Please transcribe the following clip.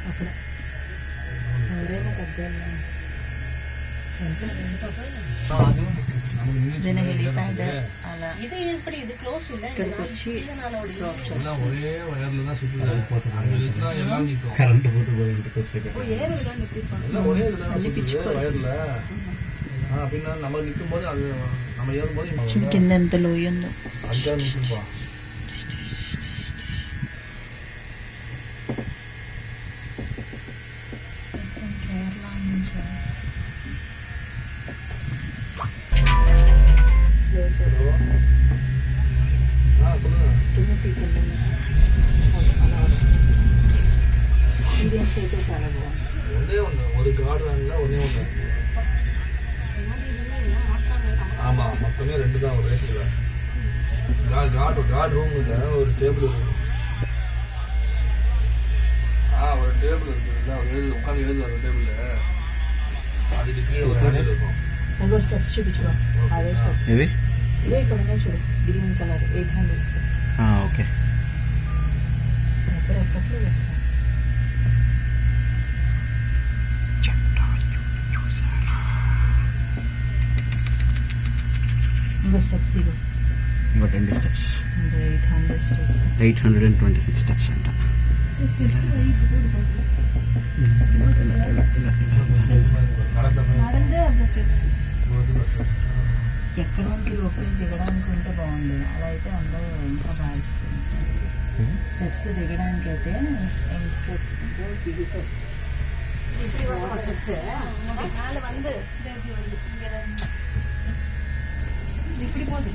అక్కడ ఎవరైనా పెద్ద இது எப்படி இது க்ளோஸ் இல்ல இక్కడికి వచ్చి எல்லாம் ஒரே வயர்ல தான் சுத்துது. அங்க வச்சுனா எல்லாம் நிக்கும். கரண்ட் போட்டு போய் வீட்டுக்கு வச்சிருக்கேன். ஏறுதான் நிற்பாங்க எல்லாம் ஒரே இதுல சுத்துது வயர்ல. அப்படின்னா நம்ம நிக்கும் போது அது நம்ம ஏறும் போது కింద ఎంత లోయ ఉందో அதுதான் நிக்கும்பா. சொல்லுங்க. ఎక్స్పీరియన్స్ అయితే చాలా బాగుంది. ஒன்னே ஒன்று ஒரு கார்டு ஒன்னே ஒன்று. ஆமா மொத்தமே 2 தான் ஒரு ரேட்டுல. கார்டு ரூம் ஒரு டேபிள் இருக்கு. ஒரு டேபிள் இருக்குல்ல எழுது உட்காந்து எழுது அந்த டேபிள் அதுக்கு கீழே ஒரு ஹேண்டில் இருக்கும். ఇంకో స్టెప్స్ చూపించుకో అదే స్టెప్స్ ఇది ఇదే ఇక్కడ ఉన్నాయి చూడు గ్రీన్ కలర్ 800 స్టెప్స్ ఓకే ఎక్కడెక్కట్లో వేస్తాను ఇంకో స్టెప్స్ ఇగో ఇంకో 20 స్టెప్స్ 800 స్టెప్స్ 826 స్టెప్స్ అంట. స్టెప్స్ ఎక్కడ మనకి లోపలికి దిగడానికి ఉంటే బాగుంది. అలా అయితే అందరూ ఇంకా బాగా ఎక్స్పీరియన్స్. స్టెప్స్ దిగడానికి అయితే స్టెప్స్ దిగుతాయి. இப்படி போட்டு